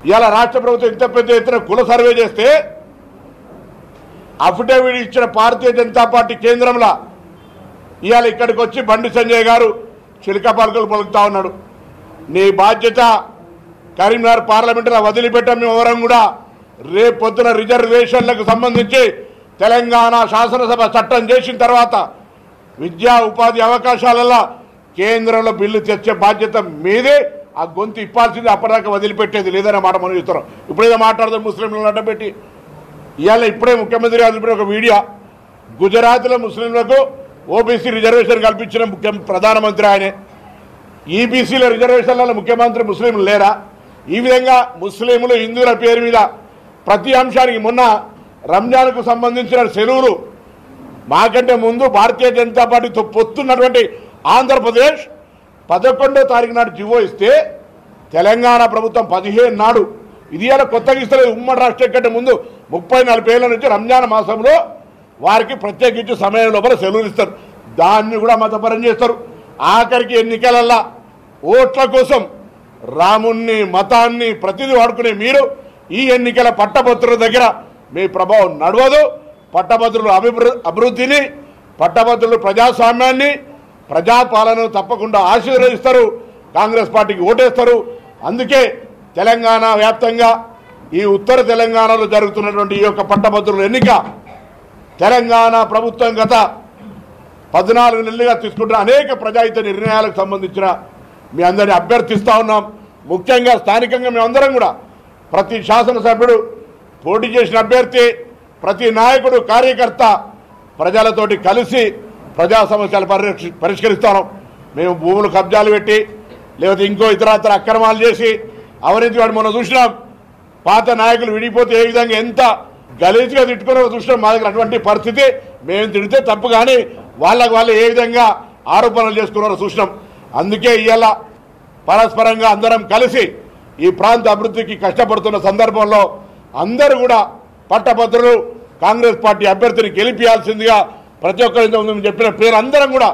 ఇవాళ రాష్ట్ర ప్రభుత్వం ఇంత పెద్ద ఎత్తున కుల సర్వే చేస్తే అఫిడవిట్ ఇచ్చిన భారతీయ జనతా పార్టీ కేంద్రంలో ఇవాళ ఇక్కడికి వచ్చి బండి సంజయ్ గారు చిలక పలుకులు పలుకుతా ఉన్నాడు. నీ బాధ్యత కరీంనగర్ పార్లమెంటులో వదిలిపెట్టాం. మేము ఎవరం కూడా రేపు పొద్దున రిజర్వేషన్లకు సంబంధించి తెలంగాణ శాసనసభ చట్టం చేసిన తర్వాత విద్యా ఉపాధి అవకాశాలలో కేంద్రంలో బిల్లు తెచ్చే బాధ్యత మీదే. ఆ గొంతు ఇప్పాల్సింది, అప్పటిదాకా వదిలిపెట్టేది లేదనే మాట మనం చూస్తున్నాం. ఇప్పుడేదో మాట్లాడదాం ముస్లింలను అడ్డపెట్టి. ఇవాళ ఇప్పుడే ముఖ్యమంత్రి గారు ఒక వీడియో, గుజరాత్లో ముస్లింలకు ఓబీసీ రిజర్వేషన్ కల్పించిన ప్రధానమంత్రి ఆయనే. ఈబీసీల రిజర్వేషన్లలో ముఖ్యమంత్రి ముస్లింలు లేరా? ఈ విధంగా ముస్లింలు హిందువుల పేరు మీద ప్రతి అంశానికి మొన్న రంజాన్కు సంబంధించిన సెలవులు మాకంటే ముందు భారతీయ జనతా పార్టీతో పొత్తున్నటువంటి ఆంధ్రప్రదేశ్ 11వ తారీఖు నాడు జివో ఇస్తే తెలంగాణ ప్రభుత్వం 15 నాడు, ఇది ఇలా కొత్తగా ఇస్తలేదు, ఉమ్మడి రాష్ట్రం కంటే ముందు 30-40 ఏళ్ల నుంచి రంజాన్ మాసంలో వారికి ప్రత్యేకించి సమయం లోపల సెలవులు ఇస్తారు. దాన్ని కూడా మతపరం చేస్తారు. ఆఖరికి ఎన్నికలల్లా ఓట్ల కోసం రాముణ్ణి మతాన్ని ప్రతిదీ వాడుకునే మీరు ఈ ఎన్నికల పట్టభద్రుల దగ్గర మీ ప్రభావం నడవదు. పట్టభద్రులు అభివృద్ధిని, పట్టభద్రులు ప్రజాస్వామ్యాన్ని, ప్రజాపాలనను తప్పకుండా ఆశీర్వదిస్తారు. కాంగ్రెస్ పార్టీకి ఓటేస్తారు. అందుకే తెలంగాణ వ్యాప్తంగా ఈ ఉత్తర తెలంగాణలో జరుగుతున్నటువంటి ఈ యొక్క పట్టభద్రుల ఎన్నిక తెలంగాణ ప్రభుత్వం గత 14 నెలలుగా తీసుకుంటున్న అనేక ప్రజాహిత నిర్ణయాలకు సంబంధించిన మీ అందరినీ అభ్యర్థిస్తూ ఉన్నాం. ముఖ్యంగా స్థానికంగా మేమందరం కూడా ప్రతి శాసనసభ్యుడు, పోటీ చేసిన అభ్యర్థి, ప్రతి నాయకుడు, కార్యకర్త ప్రజలతోటి కలిసి ప్రజా సమస్యలు పరిష్కరిస్తాం. మేము భూములు కబ్జాలు పెట్టి లేకపోతే ఇంకో ఇతరత్ర అక్రమాలు చేసి అవినీతి వాడు మనం చూసినాం. పాత నాయకులు విడిపోతే ఏ విధంగా ఎంత గలీజ్గా తిట్టుకున్నారో చూసినాం. మా దగ్గర అటువంటి పరిస్థితి, మేము తిడితే తప్పు, కానీ వాళ్ళు ఏ విధంగా ఆరోపణలు చేసుకున్నారో చూసినాం. అందుకే ఇవాళ పరస్పరంగా అందరం కలిసి ఈ ప్రాంత అభివృద్ధికి కష్టపడుతున్న సందర్భంలో అందరూ కూడా పట్టభద్రులు కాంగ్రెస్ పార్టీ అభ్యర్థిని గెలిపించాల్సిందిగా ప్రతి ఒక్కరి చెప్పిన పేరు అందరం కూడా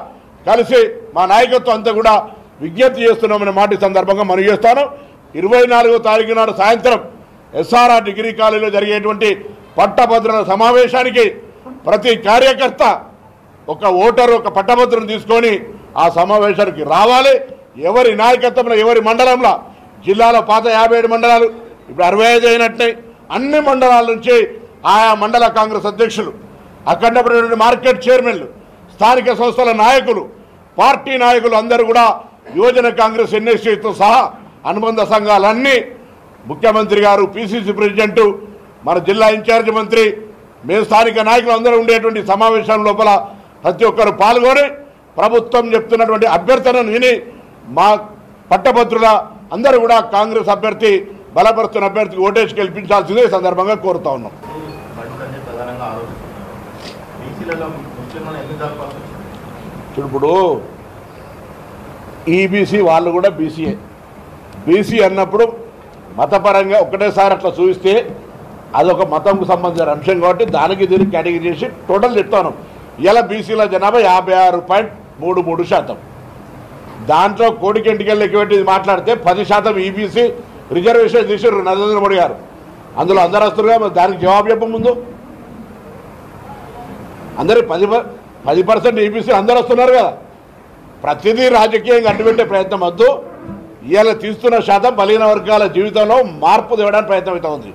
కలిసి మా నాయకత్వం అంతా కూడా విజ్ఞప్తి చేస్తున్నామనే మాట సందర్భంగా మనం చేస్తాను. 24వ తారీఖు నాడు సాయంత్రం ఎస్ఆర్ఆర్ డిగ్రీ కాలేజీలో జరిగేటువంటి పట్టభద్రుల సమావేశానికి ప్రతి కార్యకర్త ఒక ఓటరు, ఒక పట్టభద్రుని తీసుకొని ఆ సమావేశానికి రావాలి. ఎవరి నాయకత్వంలో, ఎవరి మండలంలో, జిల్లాలో పాత 57 మండలాలు ఇప్పుడు 65 అయినట్టే అన్ని మండలాల నుంచి ఆయా మండల కాంగ్రెస్ అధ్యక్షులు, అఖండమైనటువంటి మార్కెట్ చైర్మన్లు, స్థానిక సంస్థల నాయకులు, పార్టీ నాయకులు అందరూ కూడా యువజన కాంగ్రెస్ ఎన్ఎస్సీతో సహా అనుబంధ సంఘాలన్నీ, ముఖ్యమంత్రి గారు, పిసిసి ప్రెసిడెంట్, మన జిల్లా ఇన్ఛార్జి మంత్రి, మేము స్థానిక నాయకులు అందరూ ఉండేటువంటి సమావేశం లోపల ప్రతి ఒక్కరు పాల్గొని ప్రభుత్వం చెప్తున్నటువంటి అభ్యర్థనను విని మా పట్టభద్రుల అందరూ కూడా కాంగ్రెస్ అభ్యర్థి, బలపరుస్తున్న అభ్యర్థికి ఓటేసి గెలిపించాల్సిందే ఈ సందర్భంగా కోరుతా ఉన్నాం. ఇప్పుడు ఈబీసీ వాళ్ళు కూడా బీసీఏ. బీసీ అన్నప్పుడు మతపరంగా ఒకటేసారి అట్లా చూస్తే అదొక మతంకు సంబంధించిన అంశం కాబట్టి దానికి దీనికి కేటగిరీ చేసి టోటల్ చెప్తాను. ఇలా బీసీల జనాభా 56.33%. దాంట్లో కోడికెంటికెళ్ళి లెక్కబెట్టి మాట్లాడితే 10% ఈబీసీ రిజర్వేషన్ చేశారు నరేంద్ర మోడీ గారు. అందులో అందరు వస్తున్నారు. దానికి జవాబు చెప్ప ముందు అందరూ 10% ఈబీసీ అందరు వస్తున్నారు కదా. ప్రతిదీ రాజకీయంగా అడ్డుపెట్టే ప్రయత్నం వద్దు. ఇవాళ తీస్తున్న శాతం బలహీన వర్గాల జీవితంలో మార్పు తేవడానికి ప్రయత్నం అవుతా ఉంది.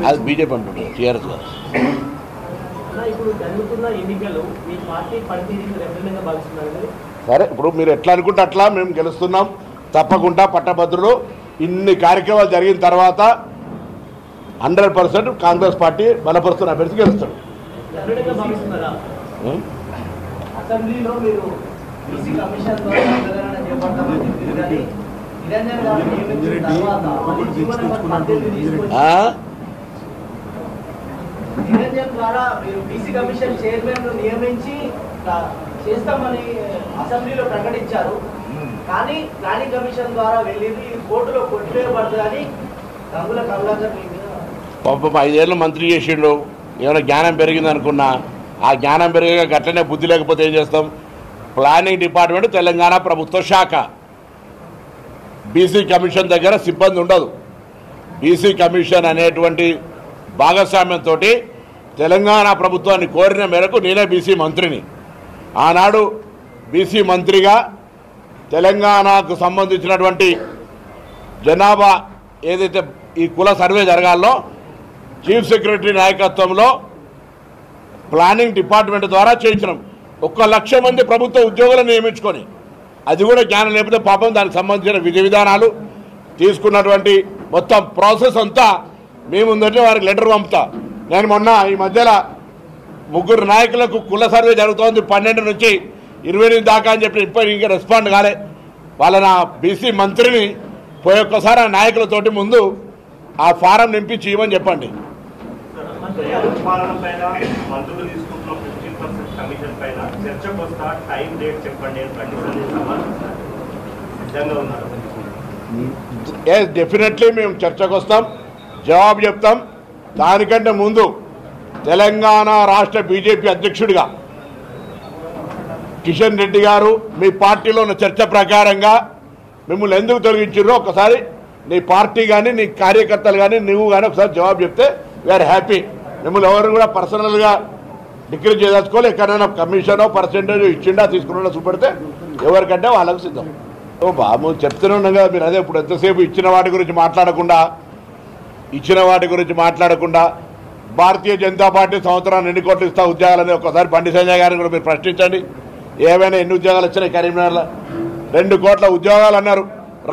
అది బీజేపీ అంటున్నారు, టీఆర్ఎస్ గారు. సరే, ఇప్పుడు మీరు ఎట్లా అనుకుంటే అట్లా మేము గెలుస్తున్నాం. తప్పకుండా పట్టభద్రులు ఇన్ని కార్యక్రమాలు జరిగిన తర్వాత 100% కాంగ్రెస్ పార్టీ బలపరుస్తున్న అభ్యర్థి గెలుస్తాడు. చేస్తామని అసెంబ్లీలో ప్రకటించారు. కానీ ప్లానింగ్ కమిషన్ ద్వారా వెళ్ళింది కోర్టులో కొట్టివేయబడుతుందని గంగుల కమలాకర్ పాపం 5 ఏళ్ళు మంత్రి చేసిండు. ఏమైనా జ్ఞానం పెరిగింది అనుకున్నా, ఆ జ్ఞానం పెరిగాక గట్లనే బుద్ధి లేకపోతే ఏం చేస్తాం? ప్లానింగ్ డిపార్ట్మెంట్ తెలంగాణ ప్రభుత్వ శాఖ. బీసీ కమిషన్ దగ్గర సిబ్బంది ఉండదు. బీసీ కమిషన్ అనేటువంటి భాగస్వామ్యంతో తెలంగాణ ప్రభుత్వాన్ని కోరిన మేరకు నేనే బీసీ మంత్రిని. ఆనాడు బీసీ మంత్రిగా తెలంగాణకు సంబంధించినటువంటి జనాభా ఏదైతే ఈ కుల సర్వే జరగాలో చీఫ్ సెక్రటరీ నాయకత్వంలో ప్లానింగ్ డిపార్ట్మెంట్ ద్వారా చేయించినాం. 1,00,000 మంది ప్రభుత్వ ఉద్యోగులను నియమించుకొని, అది కూడా జ్ఞానం లేకపోతే పాపం దానికి సంబంధించిన విధి విధానాలు తీసుకున్నటువంటి మొత్తం ప్రాసెస్ అంతా మేము ముందంటే వారికి లెటర్ పంపుతా. నేను మొన్న ఈ మధ్యలో 3 నాయకులకు కుల సర్వే జరుగుతోంది 12 నుంచి 28 దాకా అని చెప్పి ఇప్పుడు ఇంకా రెస్పాండ్ కాలే. వాళ్ళ నా బీసీ మంత్రిని పోయి ఒక్కసారి ఆ నాయకులతోటి ముందు ఆ ఫారం నింపించి ఇవ్వని చెప్పండి. డెఫినెట్లీ మేము చర్చకు వస్తాం, జవాబు చెప్తాం. దానికంటే ముందు తెలంగాణ రాష్ట్ర బీజేపీ అధ్యక్షుడిగా కిషన్ రెడ్డి గారు మీ పార్టీలో ఉన్న చర్చ ప్రకారంగా మిమ్మల్ని ఎందుకు తొలగించారో ఒకసారి నీ పార్టీ కానీ నీ కార్యకర్తలు కానీ నువ్వు కానీ ఒకసారి జవాబు చెప్తే వీఆర్ హ్యాపీ. మిమ్మల్ని ఎవరు కూడా పర్సనల్గా డిక్లేర్ చేయదలుచుకోవాలి. ఎక్కడైనా కమిషనో పర్సెంటేజ్ ఇచ్చిండా తీసుకున్నా చూపెడితే ఎవరికంటే వాళ్ళకు సిద్ధం. ఓ బాబు చెప్తూనే ఉన్నాం కదా మీరు. అదే ఇప్పుడు ఎంతసేపు ఇచ్చిన వాటి గురించి మాట్లాడకుండా భారతీయ జనతా పార్టీ సంవత్సరాన్ని ఎన్ని కోట్లు ఇస్తా ఉద్యోగాలని ఒకసారి బండి సంజయ్ గారిని కూడా మీరు ప్రశ్నించండి. ఏమైనా ఎన్ని ఉద్యోగాలు వచ్చినాయి కరీంనగర్లో? 2 కోట్ల ఉద్యోగాలు అన్నారు.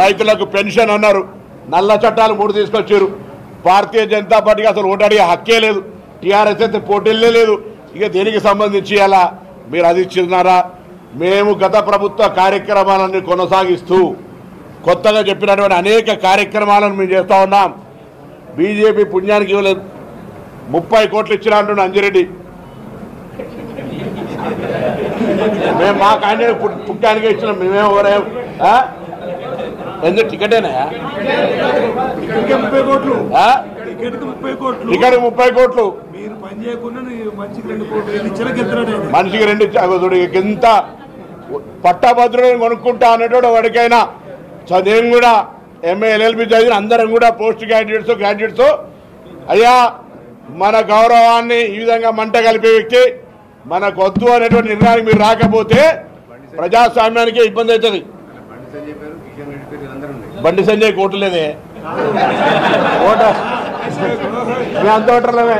రైతులకు పెన్షన్ అన్నారు. నల్ల చట్టాలు 3 తీసుకొచ్చారు. భారతీయ జనతా పార్టీకి అసలు ఓటు అడిగే హక్కే లేదు. టీఆర్ఎస్ అయితే పోటీలే లేదు. ఇక దీనికి సంబంధించి అలా మీరు అది ఇచ్చినారా? మేము గత ప్రభుత్వ కార్యక్రమాలన్నీ కొనసాగిస్తూ కొత్తగా చెప్పినటువంటి అనేక కార్యక్రమాలను మేము చేస్తూ ఉన్నాం. బీజేపీ పుణ్యానికి ఇవ్వలేదు. 30 కోట్లు ఇచ్చినా అంటున్నా అంజిరెడ్డి. మేము మా క్యాండిడేట్ పుణ్యానికి ఇచ్చినాం. మేమేం ఎవరేం ఎందుకు టికెటేనా? టికెట్ 30 కోట్లు మనిషికి 2 ఇచ్చాడు. ఇంత పట్టభద్రులను కొనుక్కుంటా అనేటోడు వాడికైనా చదివేం కూడా ఎంఏ ఎల్ఎల్బి చదివిన అందరం కూడా పోస్ట్ గ్రాడ్యుయేట్స్ అయ్యా మన గౌరవాన్ని ఈ విధంగా మంట కలిపే వ్యక్తి మనకు వద్దు అనేటువంటి నిర్ణయానికి మీరు రాకపోతే ప్రజాస్వామ్యానికి ఇబ్బంది అవుతుంది. బండి సంజయ్ కోటు లేదే ఓట అంత ఓటర్లమే.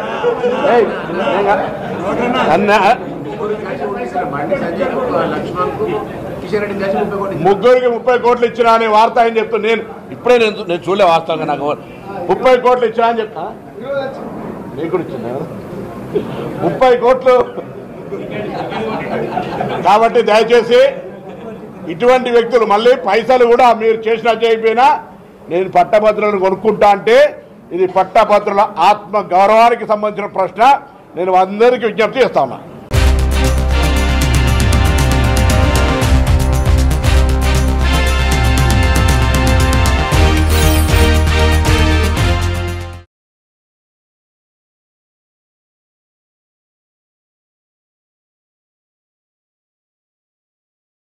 ముగ్గురికి 30 కోట్లు ఇచ్చినా అనే వార్త అని చెప్తా. నేను చూడలే వాస్తవంగా. నాకు 30 కోట్లు ఇచ్చినా అని చెప్తా. నీకు కూడా ఇచ్చిన 30 కోట్లు. కాబట్టి దయచేసి ఇటువంటి వ్యక్తులు మళ్ళీ పైసలు కూడా మీరు చేసినా చేయకపోయినా నేను పట్టభద్రులను కొనుక్కుంటా అంటే ఇది పట్టభద్రుల ఆత్మ గౌరవానికి సంబంధించిన ప్రశ్న. నేను అందరికీ విజ్ఞప్తి చేస్తా ఉన్నా.